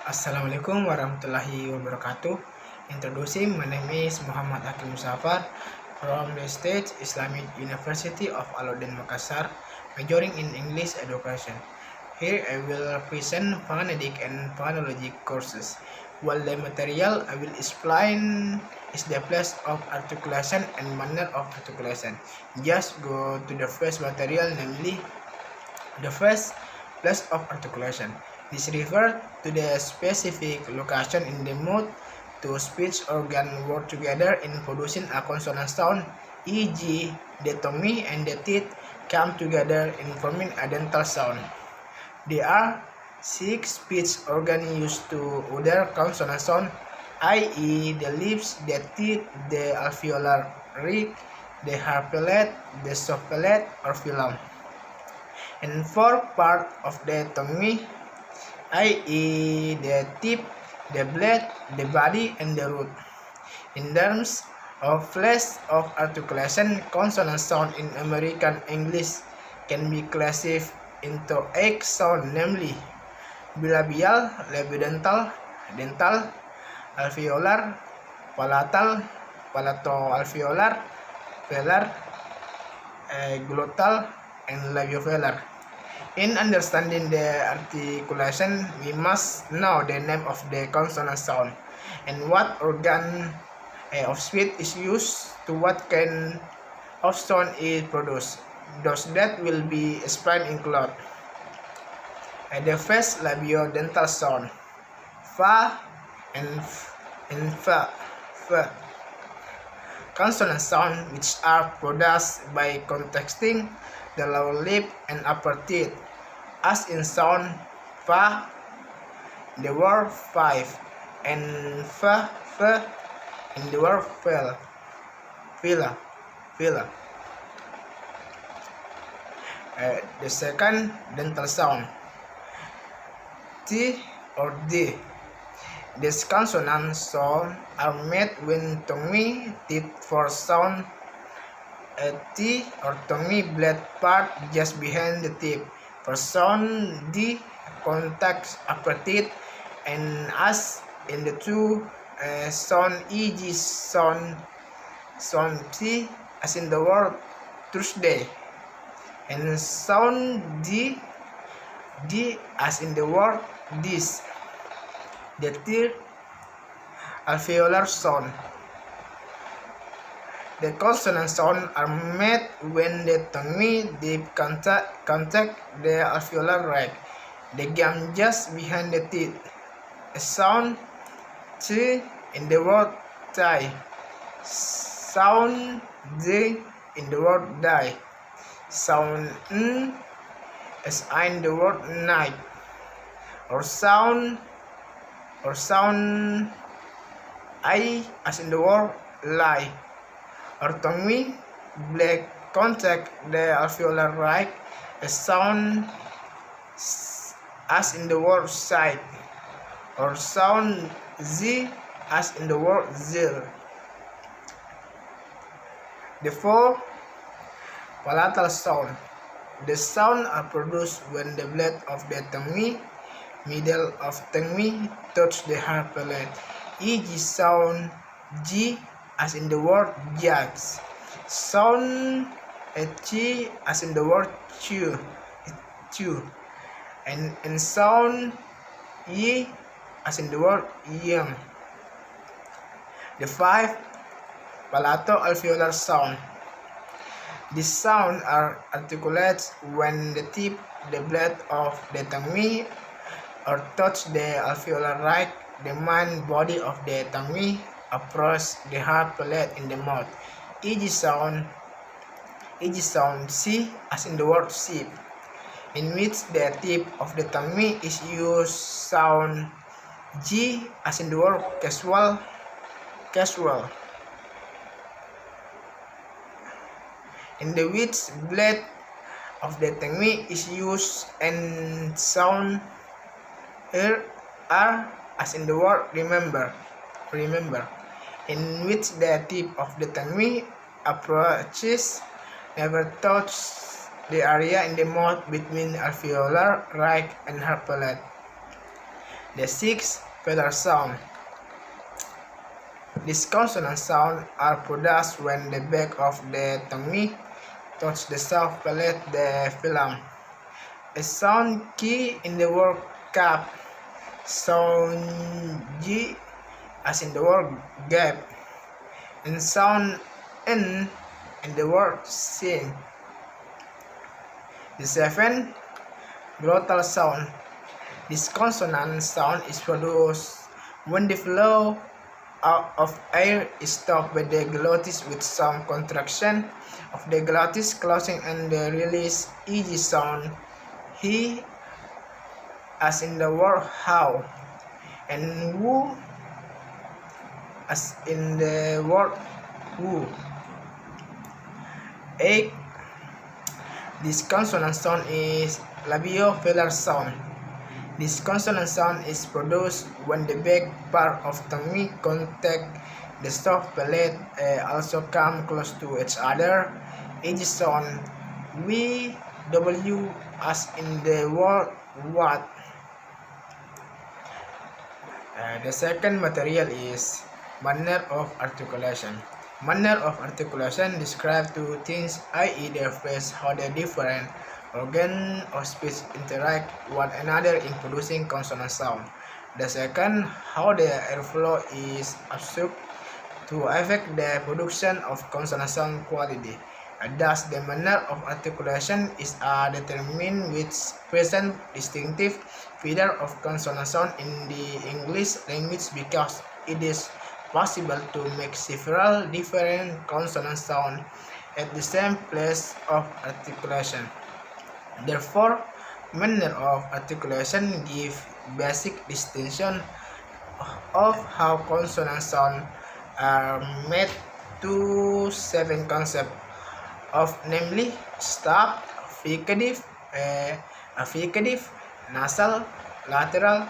Assalamualaikum warahmatullahi wabarakatuh. Introducing, my name is Muh Aqil Musafar from the State Islamic University of Alauddin Makassar, majoring in English education. Here I will present Phonetics and Phonology courses. While the material I will explain is the place of articulation and manner of articulation. Just go to the first material, namely the first place of articulation. This refers to the specific location in the mouth to speech organ work together in producing a consonant sound, e.g., the tongue and the teeth come together in forming a dental sound. There are 6 speech organs used to utter consonant sound, i.e., the lips, the teeth, the alveolar rig, the hard palate, the soft palate or phylum, and 4 parts of the tongue, i.e. the tip, the blade, the body, and the root. In terms of place of articulation, consonant sound in American English can be classified into 8 sounds, namely bilabial, labiodental, dental, alveolar, palatal, palato-alveolar, velar, glottal, and labiovelar. In understanding the articulation, we must know the name of the consonant sound and what organ of speech is used to what kind of sound is produced. Those that will be explained include the first labiodental sound, fa and fa. Consonant sound which are produced by contacting the lower lip and upper teeth, as in sound fa, the word five, and fa in the word fila. The second dental sound, t or d. These consonant sounds are made when tongue teeth for sound T or tongue blade part just behind the tip. For sound D, contacts upper teeth, and as in the two sound e.g. sound T as in the word Thursday, and sound D as in the word this. The third alveolar sound. The consonant sounds are made when the tongue deep contact the alveolar rig, the gum just behind the teeth. A sound T in the word tie, sound D in the word die, sound N as in the word night, or sound I as in the word lie. Or tongue blade contact the alveolar rig, a sound as in the word side, or sound Z as in the word zil. The fourth palatal sound. The sound are produced when the blade of the tongue, middle of tongue, touch the hard palate, e.g. sound G as in the word jugs, sound H as in the word chew, and sound Y as in the word yum. The 5 palato-alveolar sound. These sounds are articulated when the tip, the blade of the tongue, or touch the alveolar rig, the main body of the tongue, approach the hard palate in the mouth, e.g. sound C as in the word sip, in which the tip of the tongue is used, sound G as in the word casual, in the which blade of the tongue is used, and sound R as in the word remember, in which the tip of the tongue approaches, never touch the area in the mouth between alveolar rig and hard palate. The sixth, Palatal sound. These consonant sounds are produced when the back of the tongue touches the soft palate, the phylum. A sound key in the word cap, sound G as in the word gap, and sound N in the word sing. The seventh, glottal sound. This consonant sound is produced when the flow of air is stopped by the glottis with some contraction of the glottis closing and the release, e.g. sound he as in the word how, and woo as in the word woo. 8. This consonant sound is labiovelar sound. This consonant sound is produced when the back part of tongue contact the soft palate, also come close to each other, e.g. sound W, W as in the word what. The second material is manner of articulation. Manner of articulation describes two things, i.e. their phase, how the different organs of speech interact one another in producing consonant sound. The second, how the airflow is absorbed to affect the production of consonant sound quality. Thus, the manner of articulation is determined which present distinctive feature of consonant sound in the English language because it is possible to make several different consonant sounds at the same place of articulation. Therefore, manner of articulation gives basic distinction of how consonant sounds are made to 7 concepts of, namely stop, fricative, affricative, nasal, lateral,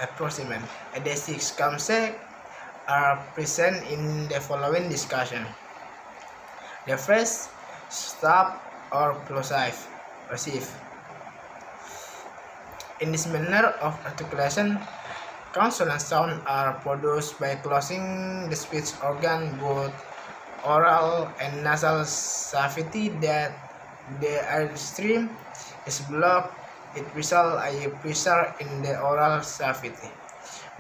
approximant. The 6 concepts are present in the following discussion. The first, stop or plosive. In this manner of articulation, consonant sounds are produced by closing the speech organ, both oral and nasal cavity, that the air stream is blocked. It results a pressure in the oral cavity.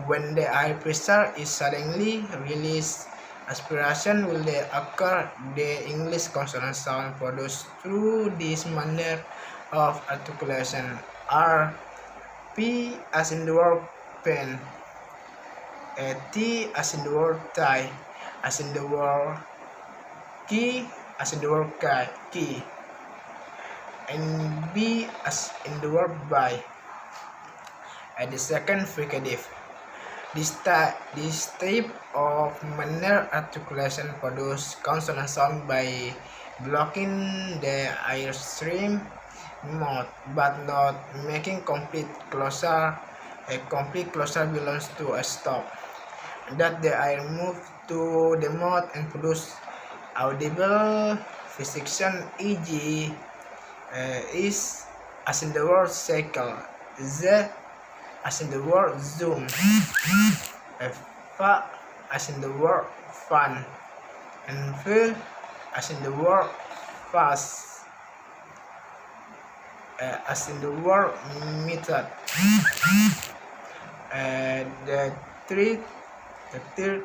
When the air pressure is suddenly released, aspiration will occur. The English consonant sound produced through this manner of articulation are P as in the word pen, T as in the word tie, as in the word key, as in the word key, and B as in the word by. And the second, fricative. This type of manner articulation produce consonant sound by blocking the airstream mouth, but not making complete closure. A complete closure belongs to a stop, that the air moves to the mouth and produce audible fixation, e.g. Is as in the word cycle, Z as in the word zoom, F as in the word fun, and F as in the word fast, as in the word method. The third,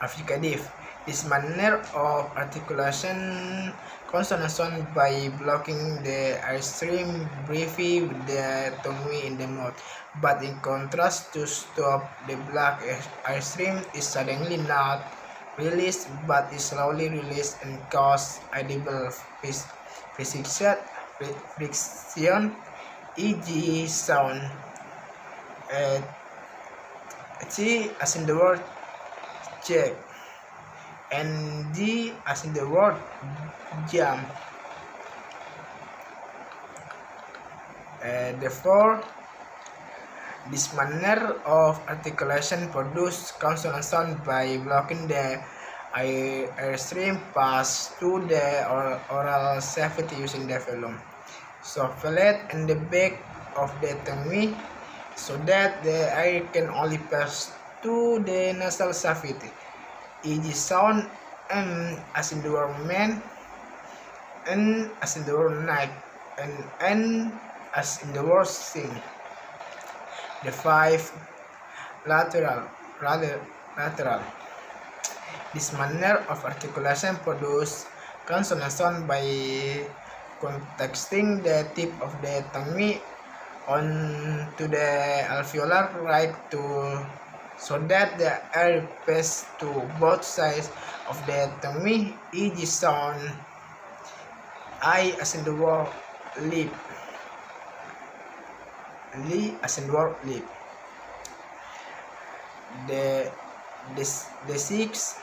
affricative. This manner of articulation consonant sound by blocking the airstream briefly with the tongue in the mouth, but in contrast to stop, the black airstream is suddenly not released but is slowly released and cause audible friction, e.g. sound T as in the word check, and D as in the word jump. Therefore, this manner of articulation produces consonant sound by blocking the airstream pass through the oral cavity using the phylum. So palate and the back of the tongue so that the air can only pass to the nasal cavity. E.g. sound M as in the word man, N as in the word night, and N as in the word sing. The 5 lateral. This manner of articulation produces consonant sound by contexting the tip of the tongue onto the alveolar right to so that the air passes to both sides of the tongue, e.g. sound I as in the word lip, li as in the word lip. The 6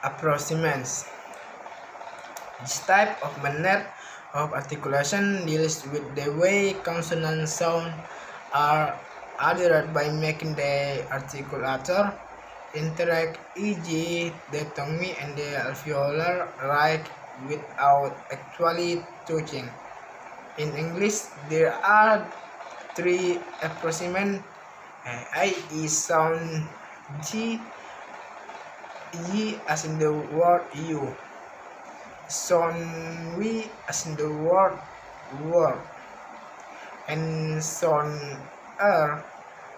approximations. This type of manner of articulation deals with the way consonant sounds are adhered by making the articulator interact, e.g. the tongue and the alveolar right without actually touching. In English, there are 3 approximations, i.e. sound G as in the word you, sound W as in the word word, and sound R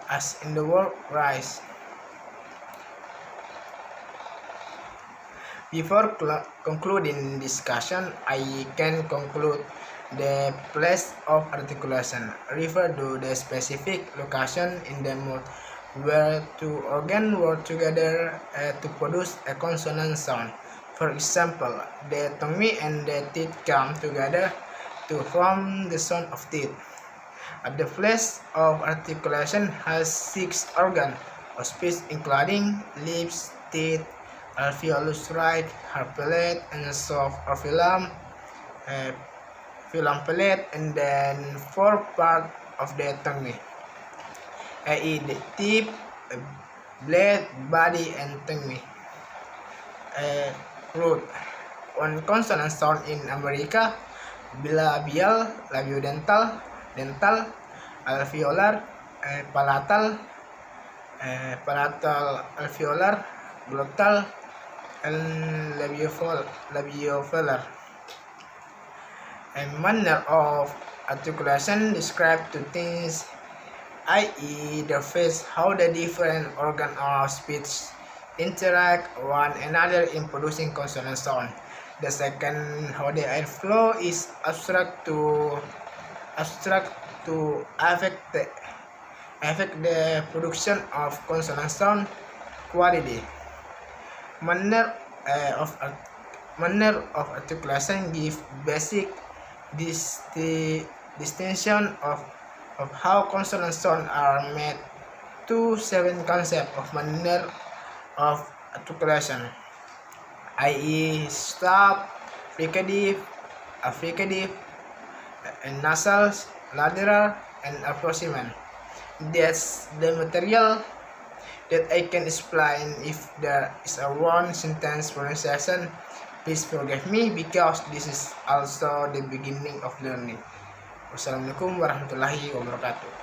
as in the word rise. Before concluding discussion, I can conclude the place of articulation refer to the specific location in the mouth where 2 organs work together to produce a consonant sound. For example, the tongue and the teeth come together to form the sound of teeth. The place of articulation has 6 organs of speech including lips, teeth, alveolus right, hard palate, and soft or phylum palate, and then 4 parts of the tongue, i.e. the tip, blade, body, and tongue. Root. On consonant sound in America: bilabial, labiodental, dental, alveolar, palatal, alveolar, glottal, and labiovelar. A manner of articulation describes 2 things, i.e. the first, how the different organs of speech interact one another in producing consonant sound. The second, how the air flow is abstract to affect the production of consonant sound quality. Manner of articulation give basic distinction of how consonant sounds are made to 7 concepts of manner of articulation, i.e. stop, fricative, affricative, and nasal, lateral, and approximant. That's the material that I can explain. If there is a one sentence pronunciation, please forgive me because this is also the beginning of learning. Wassalamualaikum warahmatullahi wabarakatuh.